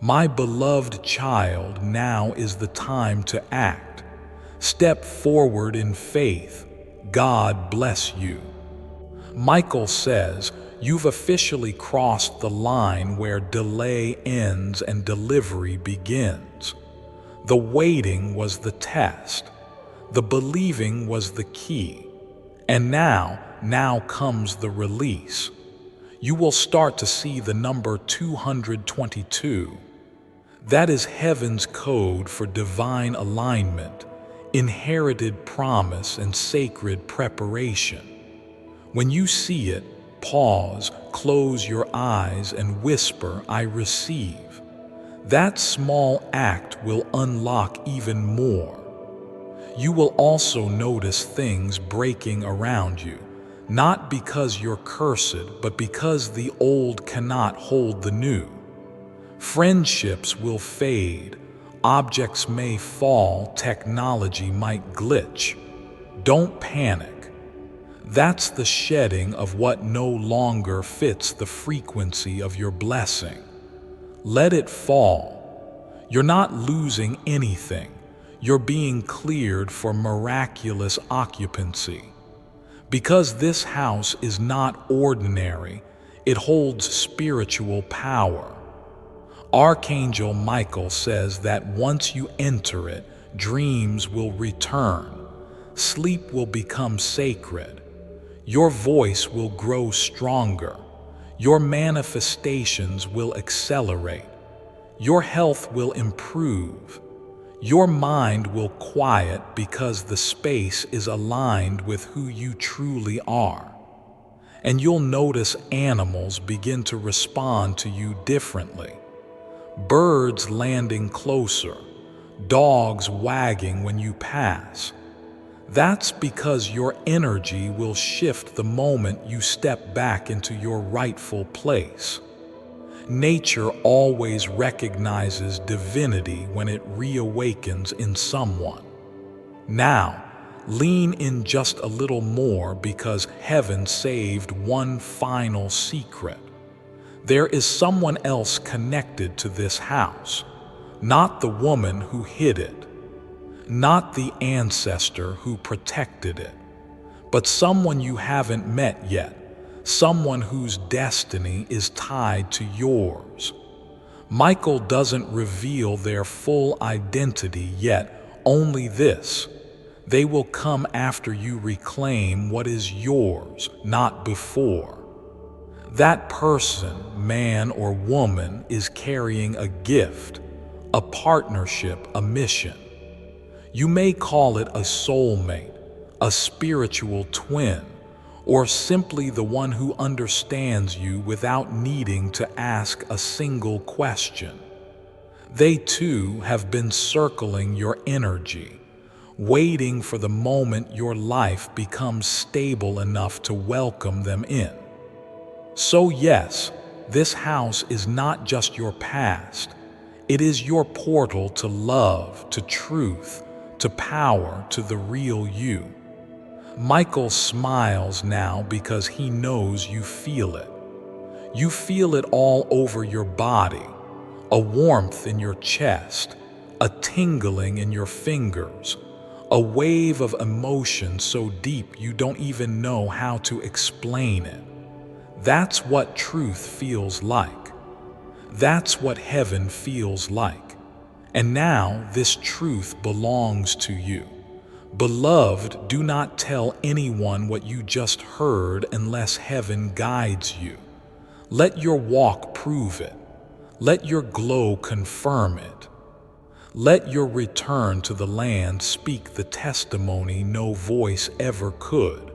My beloved child, now is the time to act. Step forward in faith. God bless you. Michael says, you've officially crossed the line where delay ends and delivery begins. The waiting was the test. The believing was the key. And now comes the release. You will start to see the number 222. That is heaven's code for divine alignment, inherited promise, and sacred preparation. When you see it, pause, close your eyes, and whisper, "I receive." That small act will unlock even more. You will also notice things breaking around you, not because you're cursed, but because the old cannot hold the new. Friendships will fade, objects may fall, technology might glitch. Don't panic. That's the shedding of what no longer fits the frequency of your blessing. Let it fall. You're not losing anything. You're being cleared for miraculous occupancy. Because this house is not ordinary, it holds spiritual power. Archangel Michael says that once you enter it, dreams will return. Sleep will become sacred. Your voice will grow stronger. Your manifestations will accelerate. Your health will improve. Your mind will quiet because the space is aligned with who you truly are. And you'll notice animals begin to respond to you differently. Birds landing closer, dogs wagging when you pass. That's because your energy will shift the moment you step back into your rightful place. Nature always recognizes divinity when it reawakens in someone. Now, lean in just a little more because heaven saved one final secret. There is someone else connected to this house, not the woman who hid it, not the ancestor who protected it, but someone you haven't met yet, someone whose destiny is tied to yours. Michael doesn't reveal their full identity yet, only this: they will come after you reclaim what is yours, not before. That person, man or woman, is carrying a gift, a partnership, a mission. You may call it a soulmate, a spiritual twin, or simply the one who understands you without needing to ask a single question. They too have been circling your energy, waiting for the moment your life becomes stable enough to welcome them in. So yes, this house is not just your past. It is your portal to love, to truth, to power, to the real you. Michael smiles now because he knows you feel it. You feel it all over your body, a warmth in your chest, a tingling in your fingers, a wave of emotion so deep you don't even know how to explain it. That's what truth feels like. That's what heaven feels like. And now this truth belongs to you. Beloved, do not tell anyone what you just heard unless heaven guides you. Let your walk prove it. Let your glow confirm it. Let your return to the land speak the testimony no voice ever could.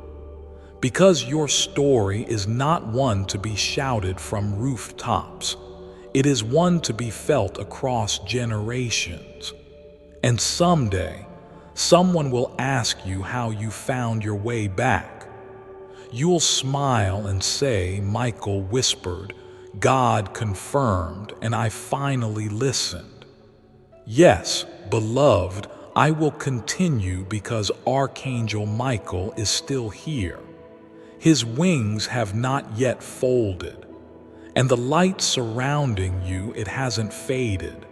Because your story is not one to be shouted from rooftops. It is one to be felt across generations. And someday, someone will ask you how you found your way back. You'll smile and say, Michael whispered, God confirmed, and I finally listened. Yes, beloved, I will continue because Archangel Michael is still here. His wings have not yet folded, and the light surrounding you, it hasn't faded.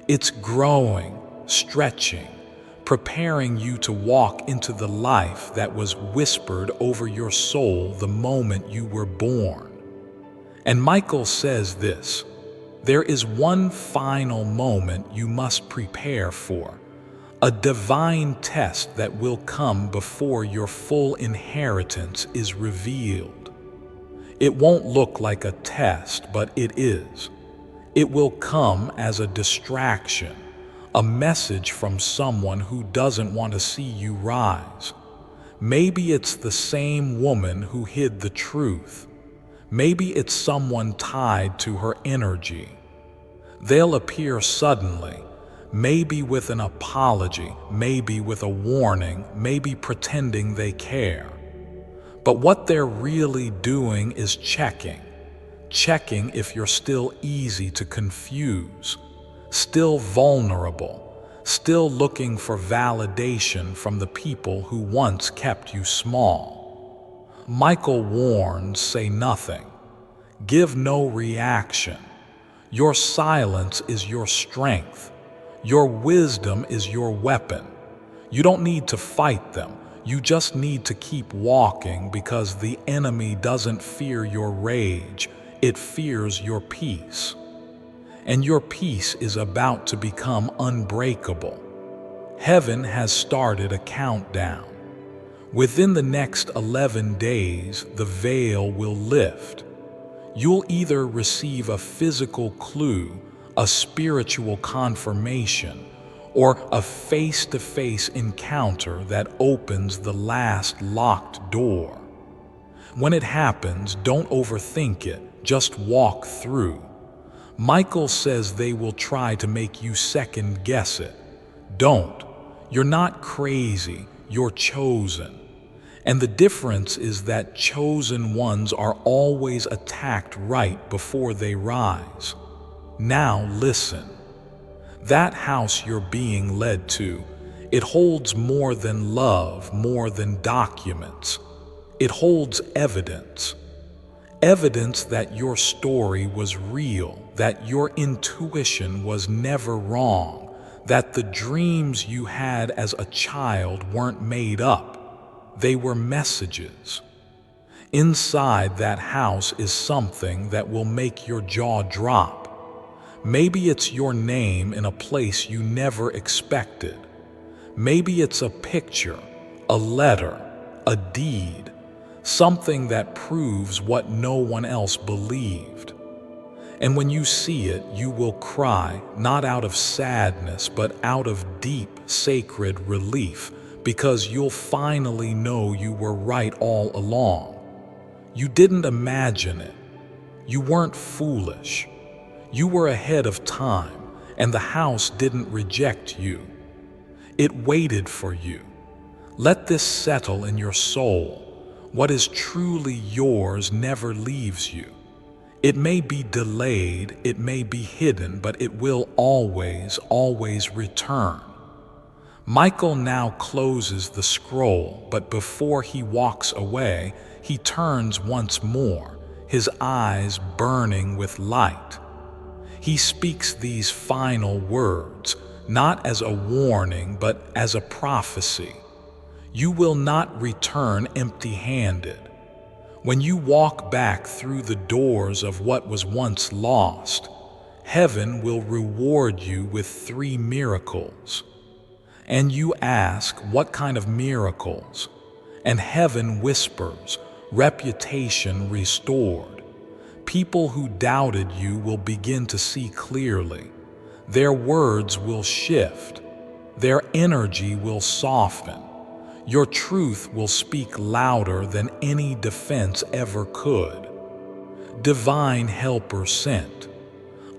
It's growing, stretching, preparing you to walk into the life that was whispered over your soul the moment you were born. And Michael says this: there is one final moment you must prepare for, a divine test that will come before your full inheritance is revealed. It won't look like a test, but it is. It will come as a distraction, a message from someone who doesn't want to see you rise. Maybe it's the same woman who hid the truth. Maybe it's someone tied to her energy. They'll appear suddenly, maybe with an apology, maybe with a warning, maybe pretending they care. But what they're really doing is checking if you're still easy to confuse, still vulnerable, still looking for validation from the people who once kept you small. Michael warns, say nothing. Give no reaction. Your silence is your strength. Your wisdom is your weapon. You don't need to fight them. You just need to keep walking, because the enemy doesn't fear your rage. It fears your peace. And your peace is about to become unbreakable. Heaven has started a countdown. Within the next 11 days, the veil will lift. You'll either receive a physical clue, a spiritual confirmation, or a face-to-face encounter that opens the last locked door. When it happens, don't overthink it, just walk through. Michael says they will try to make you second-guess it. Don't. You're not crazy, you're chosen. And the difference is that chosen ones are always attacked right before they rise. Now listen. That house you're being led to, it holds more than love, more than documents. It holds evidence. Evidence that your story was real, that your intuition was never wrong, that the dreams you had as a child weren't made up. They were messages. Inside that house is something that will make your jaw drop. Maybe it's your name in a place you never expected. Maybe it's a picture, a letter, a deed, something that proves what no one else believed. And when you see it, you will cry, not out of sadness, but out of deep, sacred relief, because you'll finally know you were right all along. You didn't imagine it. You weren't foolish. You were ahead of time, and the house didn't reject you. It waited for you. Let this settle in your soul. What is truly yours never leaves you. It may be delayed, it may be hidden, but it will always, always return. Michael now closes the scroll, but before he walks away, he turns once more, his eyes burning with light. He speaks these final words, not as a warning, but as a prophecy. You will not return empty-handed. When you walk back through the doors of what was once lost, heaven will reward you with 3 miracles. And you ask, what kind of miracles? And heaven whispers, reputation restored. People who doubted you will begin to see clearly. Their words will shift. Their energy will soften. Your truth will speak louder than any defense ever could. Divine helper sent.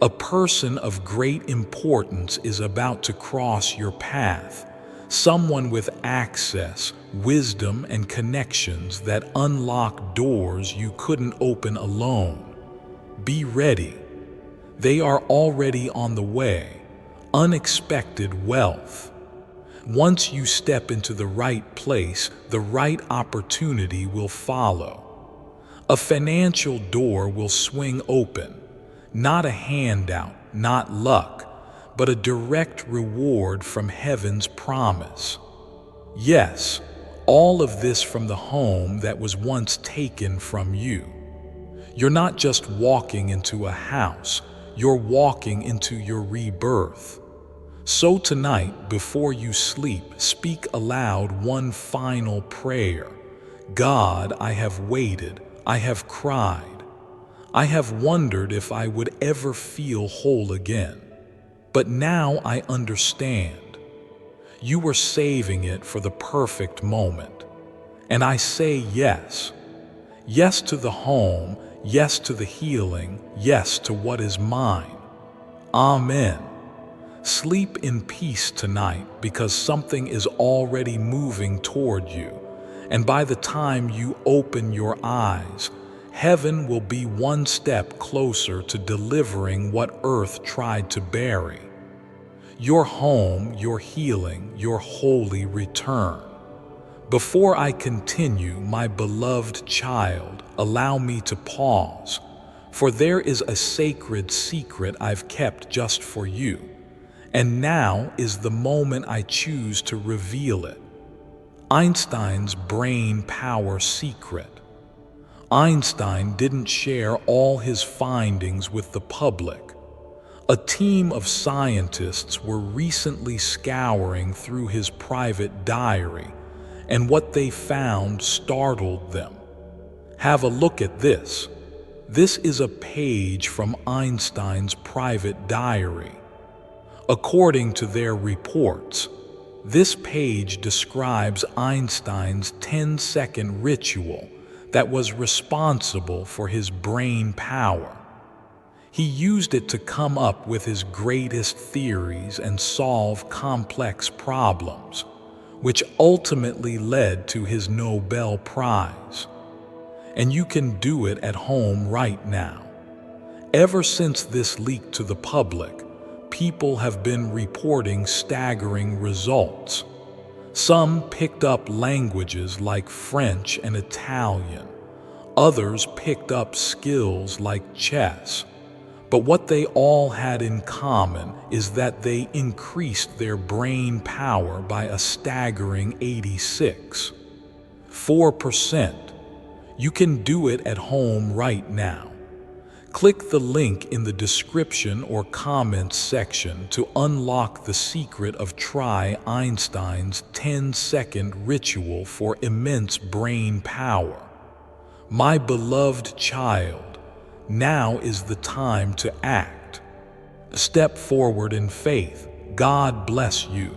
A person of great importance is about to cross your path. Someone with access, wisdom, and connections that unlock doors you couldn't open alone. Be ready. They are already on the way. Unexpected wealth. Once you step into the right place, the right opportunity will follow. A financial door will swing open. Not a handout, not luck, but a direct reward from heaven's promise. Yes, all of this from the home that was once taken from you. You're not just walking into a house, you're walking into your rebirth. So tonight, before you sleep, speak aloud one final prayer. God, I have waited, I have cried. I have wondered if I would ever feel whole again. But now I understand. You were saving it for the perfect moment. And I say yes. Yes to the home, yes to the healing, yes to what is mine. Amen. Sleep in peace tonight because something is already moving toward you. And by the time you open your eyes, heaven will be one step closer to delivering what earth tried to bury. Your home, your healing, your holy return. Before I continue, my beloved child, allow me to pause, for there is a sacred secret I've kept just for you, and now is the moment I choose to reveal it. Einstein's brain power secret. Einstein didn't share all his findings with the public. A team of scientists were recently scouring through his private diary, and what they found startled them. Have a look at this. This is a page from Einstein's private diary. According to their reports, this page describes Einstein's 10-second ritual that was responsible for his brain power. He used it to come up with his greatest theories and solve complex problems, which ultimately led to his Nobel Prize. And you can do it at home right now. Ever since this leaked to the public, people have been reporting staggering results. Some picked up languages like French and Italian. Others picked up skills like chess. But what they all had in common is that they increased their brain power by a staggering 86. 4%. You can do it at home right now. Click the link in the description or comments section to unlock the secret of Try Einstein's 10-second ritual for immense brain power. My beloved child, now is the time to act. Step forward in faith. God bless you.